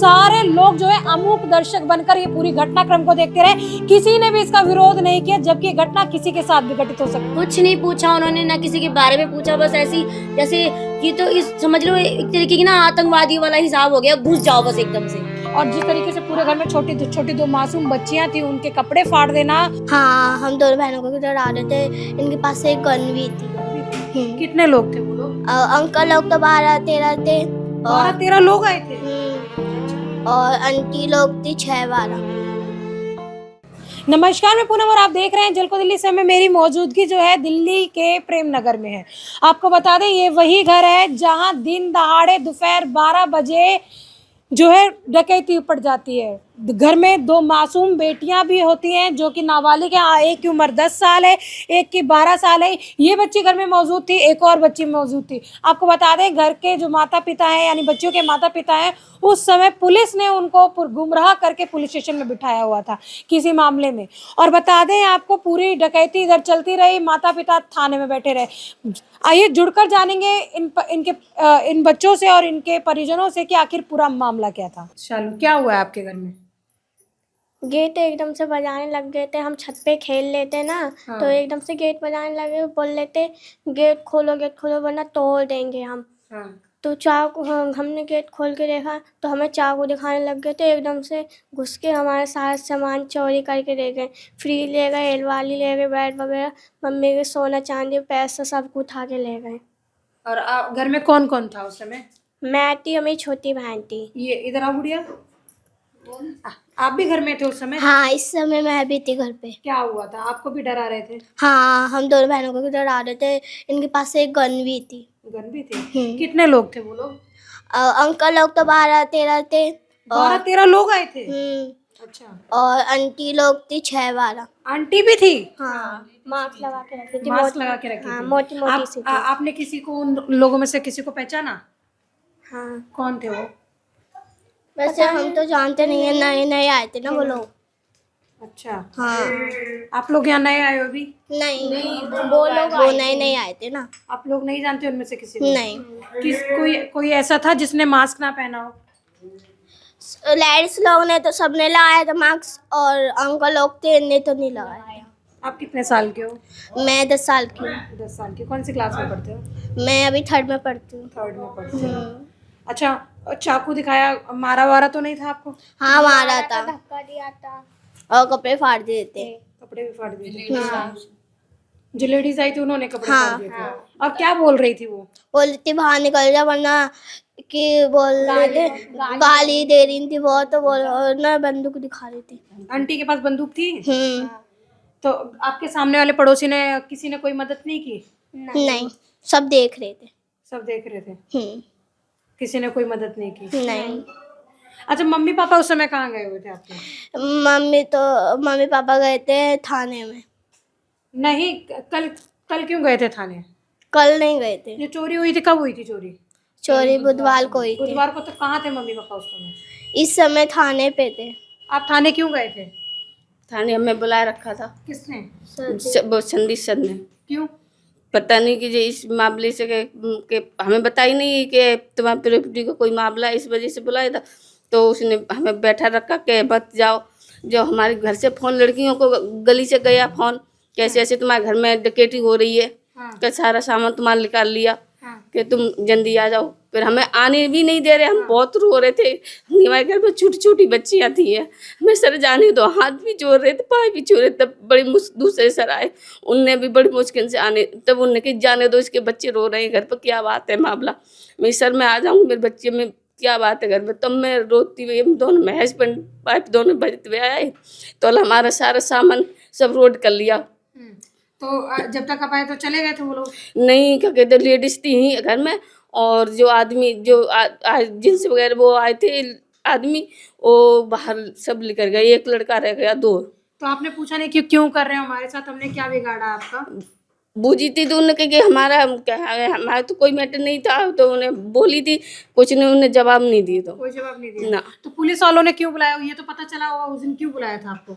सारे लोग जो है अमूक दर्शक बनकर ये पूरी घटनाक्रम को देखते रहे। किसी ने भी इसका विरोध नहीं किया, जबकि ये घटना किसी के साथ भी घटित हो सकती है। कुछ नहीं पूछा उन्होंने, ना किसी के बारे में पूछा, बस ऐसी जैसे ये तो इस समझ लो एक तरीके की ना आतंकवादी वाला हिसाब हो गया, घुस जाओ बस एकदम से। और जिस तरीके से पूरे घर में छोटी छोटी दो मासूम बच्चियां थी, उनके कपड़े फाड़ देना। हाँ, हम दोनों बहनों को डरा रहे थे। इनके पास एक गन भी थी। कितने लोग थे वो लोग? अंकल लोग तो 12-13 थे। 12-13 लोग आए थे। और आंटी लोग थी 6-12। नमस्कार, मैं पूनम और आप देख रहे हैं जल को दिल्ली से। में मेरी मौजूदगी जो है दिल्ली के प्रेम नगर में है। आपको बता दें ये वही घर है जहां दिन दहाड़े दोपहर 12 बजे जो है डकैती पड़ जाती है। घर में दो मासूम बेटियां भी होती हैं जो कि नाबालिग हैं। एक की उम्र 10 साल है, एक की 12 साल है। ये बच्ची घर में मौजूद थी, एक और बच्ची मौजूद थी। आपको बता दें घर के जो माता पिता हैं, यानी बच्चियों के माता पिता हैं, उस समय पुलिस ने उनको गुमराह करके पुलिस स्टेशन में बिठाया हुआ था किसी मामले में। और बता दें आपको पूरी डकैती इधर चलती रही, माता पिता थाने में बैठे रहे। आइए जुड़कर जानेंगे इन बच्चों से और इनके परिजनों से कि आखिर पूरा मामला क्या था। चलो, क्या हुआ है आपके घर में? गेट एकदम से बजाने लग गए थे। हम छत पे खेल लेते ना। हाँ। तो एकदम से गेट बजाने लगे, बोल लेते गेट खोलो वरना तोड़ देंगे हम। हाँ। तो हमने गेट खोल के देखा तो हमें चाकू दिखाने लग गए थे। एकदम से घुस के हमारे सारा सामान चोरी करके ले गए। फ्रिज ले गए, अलमारी ले गए, बेड वगैरह, मम्मी के सोना चांदी पैसा सब कुछ उठा के ले गए। और घर में कौन कौन था उस समय? मैं थी, मेरी छोटी बहन थी। ये इधर आओ गुड़िया। आप भी घर में थे उस समय? हाँ, इस समय मैं भी थी घर पे। क्या हुआ था? आपको भी डरा रहे थे? हाँ, हम दोनों बहनों को डरा रहे थे। इनके पास एक गन भी थी। गन भी थी? कितने लोग थे वो लोग? अंकल लोग तो 12-13 थे। 12-13 लोग आए थे? अच्छा। और आंटी लोग थी 6-12। आंटी भी थी? हाँ, मास्क लगा के रखी थी। मास्क लगा के रखी हाँ, थी। मोटी मोटी सी थी। आपने किसी को, उन लोगों में से किसी को पहचाना? हाँ, कौन थे वो? वैसे हम तो जानते नहीं है, नए नए आए थे ना वो लोग। अच्छा। हाँ। आप लोग यहाँ नए आए हो अभी? नहीं, वो नए नए आए थे ना। आप लोग नहीं जानते उनमें से किसी को? नहीं। कोई ऐसा था जिसने मास्क ना पहना हो? लेडीज लोग ने तो सबने लगाया था मास्क, और अंकल लोग थे, इनने तो नहीं लगाया। आप कितने साल के हो? मैं 10 साल की हूँ। 10 साल की। कौन सी क्लास में पढ़ते हो? मैं अभी 3rd में पढ़ती हूँ। 3rd में पढ़ते हो। अच्छा, और चाकू दिखाया, मारा वारा तो नहीं था आपको? हाँ, मारा था, धक्का दिया था और कपड़े फाड़ दिए थे। कपड़े भी फाड़ दिए थे? जो लेडीज आई थी उन्होंने कपड़े हाँ। फाड़ दिए थे? और क्या बोल रही थी वो? बोल रही थी बाहर निकल जा, वरना कि बोल रहे थे गाली दे रही थी वो, तो बोल और ना बंदूक दिखा रही थी। आंटी के पास बंदूक थी? तो आपके सामने वाले पड़ोसी ने, किसी ने कोई मदद नहीं की? नहीं, सब देख रहे थे। सब देख रहे थे? किसी ने कोई मदद नहीं की? नहीं। अच्छा, मम्मी पापा उस समय कहाँ गए हुए थे आपके? मम्मी पापा गए थे थाने में। नहीं, कल क्यों गए थे थाने? कल नहीं गए थे। ये चोरी हुई थी, कब हुई थी चोरी? चोरी बुधवार को हुई थी। बुधवार को? तो कहाँ थे मम्मी पापा उस समय? इस समय थाने पे थे। आप थाने क्यों गए थे? थाने हमें बुलाए रखा था। किसने? वो संदीप सर ने। क्यों? पता नहीं कि जो इस मामले से के हमें बताई नहीं कि तुम्हारी प्रॉपर्टी का कोई मामला है, इस वजह से बुलाया था। तो उसने हमें बैठा रखा कि मत जाओ। जो हमारे घर से फ़ोन, लड़कियों को गली से गया फ़ोन, कैसे ऐसे तुम्हारे घर में डकैती हो रही है, कि सारा सामान तुम्हारा निकाल लिया, कि तुम जल्दी आ जाओ। फिर हमें आने भी नहीं दे रहे, हम बहुत रो रहे थे। हमारे घर में छोटी छोटी बच्चियाँ थी, हमें सर जाने दो, हाथ भी जोड़ रहे थे, पाए भी जोड़ रहे। तब बड़ी दूसरे सर आए, उनने भी बड़ी मुश्किल से आने, तब उनने कहा जाने दो, इसके बच्चे रो रहे हैं घर पर, क्या बात है मामला। मैं सर मैं आ जाऊँगी, मेरे बच्चे में क्या बात है घर में। तब मैं रोती हुई, हम दोनों, मैं हस्बैंड वाइफ दोनों बजते हुए आए, तो हमारा सारा सामान सब रोड कर लिया। तो जब तक आप आए तो चले गए थे वो लोग? नहीं, क्या कहते, लेडीज थी ही घर में, और जो आदमी जो जींस वगैरह वो आए थे आदमी, वो बाहर सब लेकर गए। एक लड़का रह गया, 2। तो आपने पूछा नहीं कि क्यों कर रहे हो हमारे साथ, हमने क्या बिगाड़ा आपका? बूझी थी तो उन्होंने कहा कि हमारा तो कोई मैटर नहीं था, तो उन्हें बोली थी, कुछ नहीं, उन्हें जवाब नहीं दिए। तो कोई जवाब नहीं दिया ना। तो पुलिस वालों ने क्यों बुलाया? ये तो पता चला होगा उस दिन क्यों बुलाया था आपको?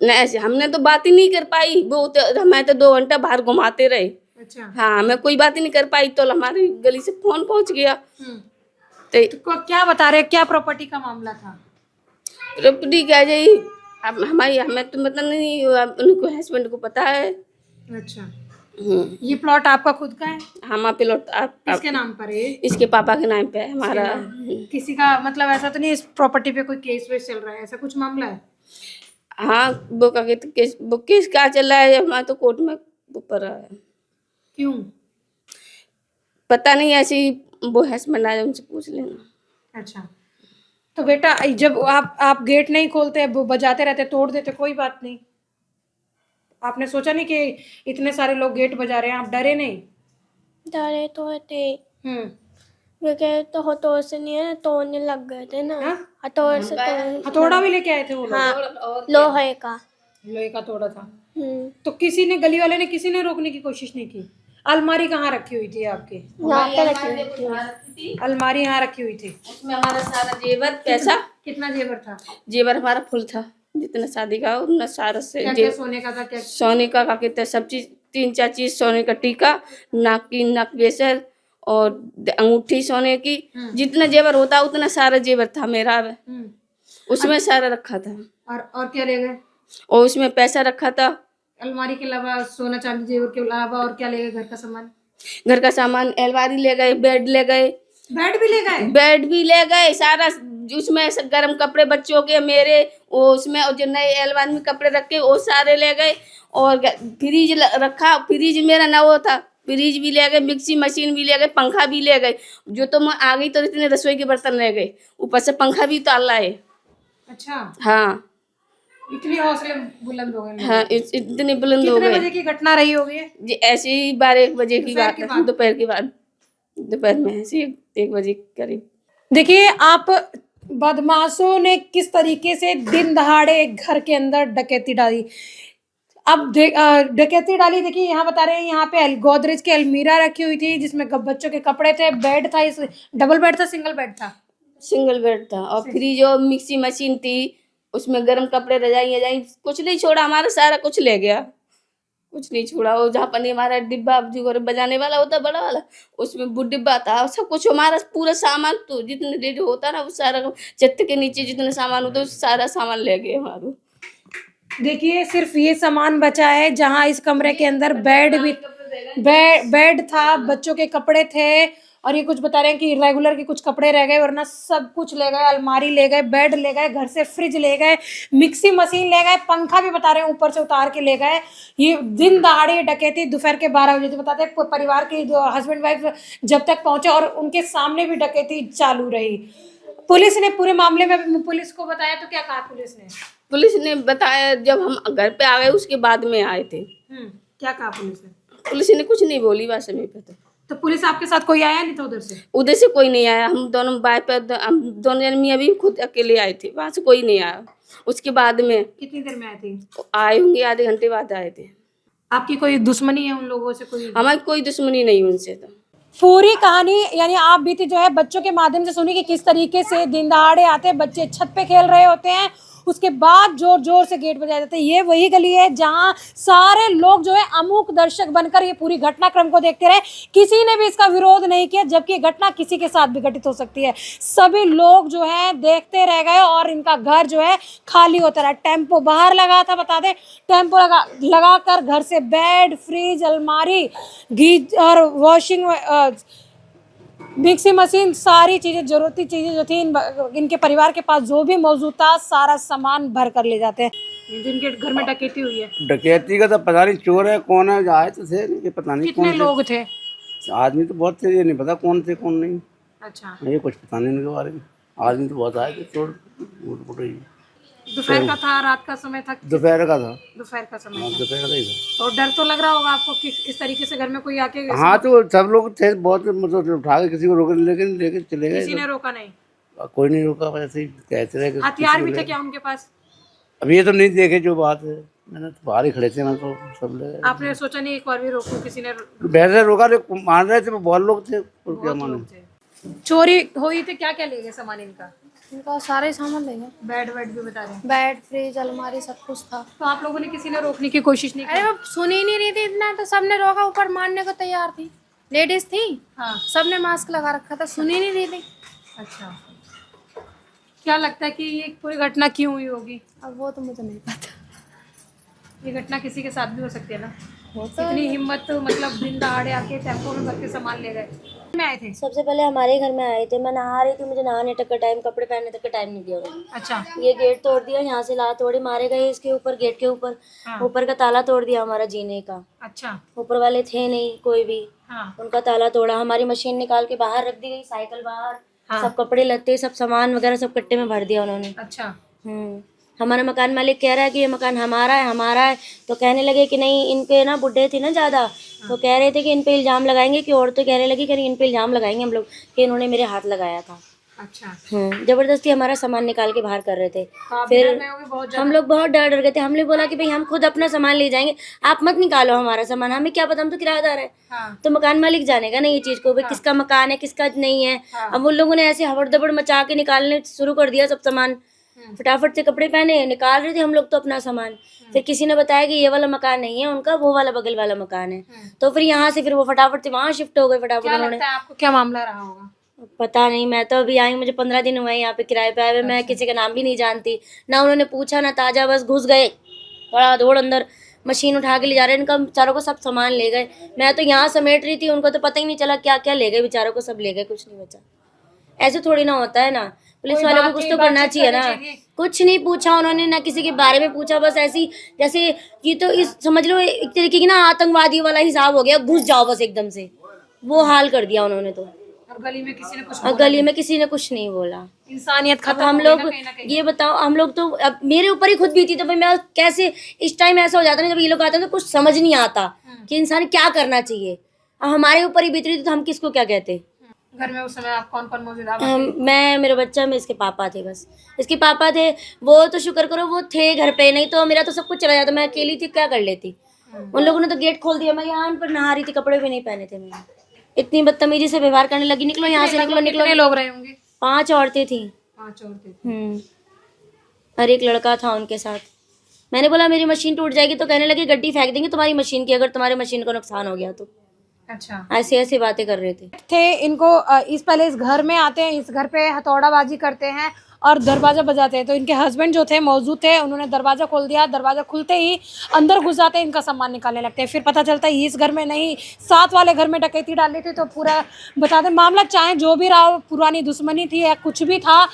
ऐसे हमने तो बात ही नहीं कर पाई, वो तो हमें तो 2 घंटा बाहर घुमाते रहे। अच्छा। हाँ, मैं कोई बात ही नहीं कर पाई, तो हमारी गली से फ़ोन पहुंच गया। तो क्या बता रहे, क्या प्रॉपर्टी का मामला था? प्रॉपर्टी क्या जाई, अब हमारी हमें तो मतलब नहीं, अब उनको हस्बैंड को पता है। अच्छा, ये प्लॉट आपका खुद का है? हमारा प्लॉट किसके नाम पर है ये? इसके पापा के नाम पे है हमारा। किसी का मतलब ऐसा तो नहीं इस प्रॉपर्टी पे कोई केस वेस चल रहा है, ऐसा कुछ मामला है? हाँ, वो का केस, वो केस क्या चल रहा है हमारा तो कोर्ट में ऊपर है। क्यों? पता नहीं, ऐसे ही वो हस्बैंड आए, उनसे पूछ लेना। अच्छा, तो बेटा जब आप गेट नहीं खोलते, वो बजाते रहते, तोड़ देते, कोई बात नहीं, आपने सोचा नहीं कि इतने सारे लोग गेट बजा रहे हैं, आप डरे नहीं? डरे तो थे, वे कहे तो हथौड़ से नहीं है, तोड़ने लग गए थे ना। हाँ? हथौड़ से तोड़, हथौड़ा भी लेके आए थे वो लोग? हाँ, लोहे का। लोहे का तोड़ा था। तो किसी ने, गली वाले ने किसी ने रोकने की कोशिश नहीं की? अलमारी कहाँ रखी हुई थी आपकी? यहाँ पे रखी हुई थी। अलमारी यहाँ रखी हुई थी। उसमें हमारा सारा जेवर पैसा, कितना जेवर था? जेवर हमारा फुल था, जितना शादी का उतना सारा से क्या क्या सोने का था? क्या सोने का कहते सब चीज, 3-4 चीज सोने का, टीका, नाक की नक बेसर और अंगूठी सोने की, जितना जेवर होता उतना सारा जेवर था मेरा, उसमें सारा रखा था। और क्या ले गए? और उसमें पैसा रखा था। अलमारी के अलावा, सोना चांदी जेवर के अलावा और क्या ले गए? घर का सामान? घर का सामान, अलमारी ले गए, बेड ले गए। बेड भी ले गए? बेड भी ले गए सारा, उसमें सब गर्म कपड़े बच्चों के, मेरे, वो उसमें, और जो नए अलमारी में कपड़े रखे वो सारे ले गए। और फ्रिज रखा, फ्रिज मेरा ना वो था, फ्रिज भी ले गए, मिक्सी मशीन भी ले गए, पंखा भी ले गए। जो तो मैं आ गई तो इतने रसोई के बर्तन ले गए, ऊपर से पंखा भी तो अल्लाह है। अच्छा, हाँ, इतनी हौसले बुलंद हो गए। हाँ, इतने बुलंद हो कितने गए। बजे की घटना रही होगी? जी ऐसे ही 12-1 बजे की दोपहर बात के है, बाद? दोपहर की बात, दोपहर में ऐसे 1 बजे करीब। देखिए आप, बदमाशों ने किस तरीके से दिन दहाड़े एक घर के अंदर डकैती डाली। अब डकैती डाली, देखिए यहाँ बता रहे हैं, यहाँ पे गोदरेज की अलमीरा रखी हुई थी जिसमें बच्चों के कपड़े थे, बेड था, इस डबल बेड था, सिंगल बेड था? सिंगल बेड था। और फ्रिज और मिक्सी मशीन थी, उसमें गर्म कपड़े, रजाई कुछ नहीं छोड़ा, हमारा सारा कुछ ले गया, कुछ नहीं छोड़ा। और जहाँ पर हमारा डिब्बा जो बजाने वाला होता बड़ा वाला, उसमें वो डिब्बा था, सब कुछ हमारा पूरा सामान, तो जितने जो होता ना वो सारा, छत के नीचे जितना सामान होता है सारा सामान ले गए हमारा। देखिए सिर्फ ये सामान बचा है, जहाँ इस कमरे के अंदर बेड भी, बेड था, बच्चों के कपड़े थे, और ये कुछ बता रहे हैं कि रेगुलर के कुछ कपड़े रह गए, वरना सब कुछ ले गए। अलमारी ले गए, बेड ले गए, घर से फ्रिज ले गए, मिक्सी मशीन ले गए, पंखा भी बता रहे हैं ऊपर से उतार के ले गए। ये दिन दहाड़े डकैती दोपहर के 12 बजे, तो बताते हैं परिवार के हस्बैंड वाइफ जब तक पहुंचे और उनके सामने भी डकैती चालू रही। पुलिस ने पूरे मामले में पुलिस को बताया, तो क्या कहा पुलिस ने? पुलिस ने बताया, जब हम घर पे आ गए उसके बाद में आए थे। क्या कहा पुलिस ने? पुलिस ने कुछ नहीं बोली बस हमें पता। तो पुलिस आपके साथ कोई आया नहीं था उधर से? उधर से कोई नहीं आया, हम दोनों बाइक पर, हम दोनों जन मियाँ भी खुद अकेले आए थे, वहाँ से कोई नहीं आया। उसके बाद में कितनी देर में आए थे? आए होंगे, आधे घंटे बाद आए थे। आपकी कोई दुश्मनी है उन लोगों से? कोई हमारी कोई दुश्मनी नहीं उनसे। तो पूरी कहानी यानी आप बीती जो है बच्चों के माध्यम से सुनी कि किस तरीके से दिन दहाड़े आते हैं, बच्चे छत पे खेल रहे होते हैं, उसके बाद जोर जोर से गेट बजाए जाते हैं। ये वही गली है जहां सारे लोग जो है अमूक दर्शक बनकर ये पूरी घटनाक्रम को देखते रहे, किसी ने भी इसका विरोध नहीं किया, जबकि ये घटना किसी के साथ भी घटित हो सकती है। सभी लोग जो है देखते रह गए और इनका घर जो है खाली होता रहा। टेम्पो बाहर लगा था, बता दें, टेम्पो लगा कर घर से बेड, फ्रिज, अलमारी, गीज और वॉशिंग मिक्सी मशीन, सारी चीज़ें, ज़रूरती चीज़ें जो थी इनके परिवार के पास जो भी मौजूद था, सारा सामान भर कर ले जाते हैं। जिनके घर में डकैती हुई है, डकैती का तो पता नहीं, चोर है कौन है, आए तो थे, ये पता नहीं कितने कौन लोग थे? आदमी तो बहुत थे, ये नहीं पता कौन थे कौन नहीं। अच्छा, ये कुछ पता नहीं इनके बारे में। आदमी तो बहुत आए थे, चोर दोपहर का था, रात का समय था? दोपहर का था। दोपहर का समय था। दोपहर का ही था। और डर तो लग रहा होगा आपको कि इस तरीके से घर में कोई आके? हाँ, तो सब लोग थे, बहुत मतलब उठा के किसी को रोके, लेकिन लेके चले गए। किसी ने रोका नहीं? कोई नहीं रोका, वैसे ही कहते रहे। हथियार भी थे क्या उनके पास? अब ये तो नहीं देखे, जो बात है, मैंने तो बाहर ही खड़े थे, मैं तो सब ले। आपने सोचा नहीं एक बार भी रोको? किसी ने वैसे रोका, मान रहे थे, बहुत लोग थे, और क्या माने। चोरी हुई थी, क्या क्या ले गए सामान इनका? इनका सारे सामान ले गए, बेड भी बता रहे हैं? बेड, फ्रिज, अलमारी, सब कुछ था। तो आप लोगों ने किसी ने रोकने की कोशिश नहीं की? अरे वो सुन ही नहीं रही थी इतना, तो सबने रोका, ऊपर मारने को तैयार थी, लेडीज थी। हाँ, सबने मास्क लगा रखा था, सुन ही नहीं रही थी। अच्छा, क्या लगता है कि ये पूरी घटना क्यों हुई होगी? अब वो तो मुझे नहीं पता। ये घटना किसी के साथ भी हो सकती है ना। वो तो इतनी हिम्मत, मतलब दिन दहाड़े आके टेम्पो में भर के सामान ले गए। में आए थे? सबसे पहले हमारे घर में आए थे, मैं नहा रही थी, मुझे नहाने तक का टाइम, कपड़े पहनने तक का टाइम नहीं दिया उन्होंने। अच्छा। ये गेट तोड़ दिया, यहाँ से ला तोड़ी मारे गए इसके ऊपर, गेट के ऊपर। हाँ। ऊपर का ताला तोड़ दिया हमारा जीने का। अच्छा। ऊपर वाले थे नहीं कोई भी, हाँ। उनका ताला तोड़ा। हमारी मशीन निकाल के बाहर रख दी गई, साइकिल बाहर, हाँ। सब कपड़े लत्ते, सब सामान वगैरह सब कट्टे में भर दिया उन्होंने। अच्छा। हमारा मकान मालिक कह रहा है कि ये मकान हमारा है, हमारा है। तो कहने लगे कि नहीं, इनके ना बुढ़े थे ना ज़्यादा, तो कह रहे थे कि इन पे इल्ज़ाम लगाएंगे, कि औरतें कहने लगी कि इन पे इल्ज़ाम लगाएंगे हम लोग कि इन्होंने मेरे हाथ लगाया था। अच्छा। जबरदस्ती हमारा सामान निकाल के बाहर कर रहे थे। तो आप फिर डर गए होंगे बहुत हम लोग बहुत डर गए थे। हमने बोला कि भाई हम खुद अपना सामान ले जाएंगे, आप मत निकालो हमारा सामान, हमें क्या पता, हम तो किराएदार है। हाँ। तो मकान मालिक जानेगा ना ये चीज को, भाई किसका मकान है किसका नहीं है। हाँ। अब उन लोगों ने ऐसे हवड़ दबड़ मचा के निकालने शुरू कर दिया सब सामान। फटाफट से कपड़े पहने निकाल रहे थे हम लोग तो अपना सामान। फिर किसी ने बताया कि ये वाला मकान नहीं है उनका, वो वाला बगल वाला मकान है। तो फिर यहाँ से फिर वो फटाफट से वहाँ शिफ्ट हो गए। फटाफट क्या उन्होंने, लगता है आपको क्या मामला रहा होगा? पता नहीं, मैं तो अभी आई हूँ, मुझे 15 दिन हुए हैं यहाँ पे किराए पे आए हुए। मैं किसी का नाम भी नहीं जानती, ना उन्होंने पूछा ना ताजा, बस घुस गए बड़ा दौड़ अंदर, मशीन उठा के ले जा रहे हैं। इनका बेचारों को सब सामान ले गए। मैं तो यहाँ समेट रही थी, उनको तो पता ही नहीं चला क्या क्या ले गए, बेचारों को सब ले गए, कुछ नहीं बचा। ऐसे थोड़ी ना होता है ना, पुलिस वालों को कुछ तो करना चाहिए ना। कुछ नहीं पूछा उन्होंने, ना किसी के बारे में पूछा, बस ऐसी जैसे ये तो इस समझ लो एक तरीके की ना आतंकवादी वाला हिसाब हो गया, घुस जाओ बस एकदम से, वो हाल कर दिया उन्होंने तो। और गली में किसी ने कुछ और गली में किसी ने कुछ नहीं बोला। इंसानियत अब खत्म हम हो गई लोग ना कहीं ना कहीं। ये बताओ, हम लोग तो अब मेरे ऊपर ही खुद बीती, तो भाई मैं कैसे, इस टाइम ऐसा हो जाता है ना जब ये लोग आते हैं तो कुछ समझ नहीं आता कि इंसान क्या करना चाहिए। अब हमारे ऊपर ही बीत रही थी तो हम किसको क्या कहते। घर में उस समय आप कौन कौन मौजूद था? मैं, मेरा बच्चा, मैं, इसके पापा थे, बस इसके पापा थे। वो तो शुक्र करो वो थे घर पे, नहीं तो मेरा तो सब कुछ चला जाता, मैं अकेली थी क्या कर लेती। उन लोगों ने तो गेट खोल दिया, मैं यहाँ पर नहा रही थी, कपड़े भी नहीं पहने थे मैंने। इतनी बदतमीजी से व्यवहार करने लगी, निकलो यहाँ से, निकलो निकलो। कितने लोग रहे होंगे? 5 औरतें थी। 5 औरतें थी। और एक लड़का था उनके साथ। मैंने बोला मेरी मशीन टूट जाएगी, तो कहने लगे गड्डी फेंक देंगे तुम्हारी मशीन की, अगर तुम्हारी मशीन को नुकसान हो गया तो। अच्छा। ऐसी ऐसी बातें कर रहे थे। इनको पहले इस घर में आते हैं, इस घर पे हथौड़ाबाजी करते हैं और दरवाजा बजाते हैं। तो इनके हस्बैंड जो थे मौजूद थे, उन्होंने दरवाजा खोल दिया। दरवाजा खुलते ही अंदर घुस जाते हैं, इनका सामान निकालने लगते हैं। फिर पता चलता है इस घर में नहीं, साथ वाले घर में डकैती डाली थी। तो पूरा बता दें मामला, चाहे जो भी रहा हो, पुरानी दुश्मनी थी या कुछ भी था,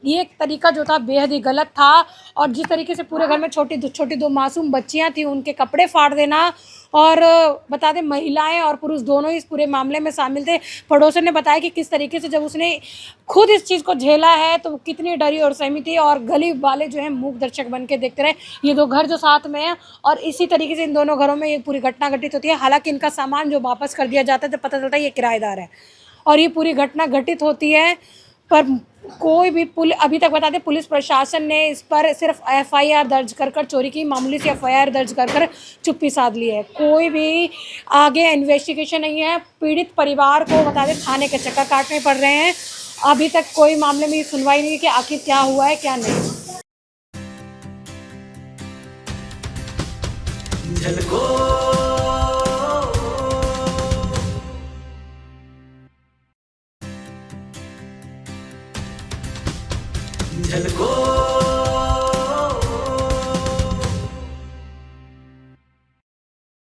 ये तरीका जो था बेहद ही गलत था। और जिस तरीके से पूरे घर में छोटी दो मासूम बच्चियां थी, उनके कपड़े फाड़ देना, और बता दें महिलाएं और पुरुष दोनों इस पूरे मामले में शामिल थे। पड़ोसन ने बताया कि किस तरीके से जब उसने खुद इस चीज़ को झेला है तो वो कितनी डरी और सहमी थी। और गली वाले जो है मूक दर्शक बन के देखते रहे। ये 2 घर जो साथ में है, और इसी तरीके से इन दोनों घरों में ये पूरी घटना घटित होती है। हालांकि इनका सामान जो वापस कर दिया जाता है तो पता चलता है ये किराएदार है, और ये पूरी घटना घटित होती है। पर कोई भी अभी तक बता दें, पुलिस प्रशासन ने इस पर सिर्फ FIR दर्ज कर चोरी की मामूली सी FIR दर्ज कर चुप्पी साध ली है। कोई भी आगे इन्वेस्टिगेशन नहीं है। पीड़ित परिवार को बता दें थाने के चक्कर काटने पड़ रहे हैं। अभी तक कोई मामले में सुनवाई नहीं है कि आखिर क्या हुआ है क्या नहीं। झलको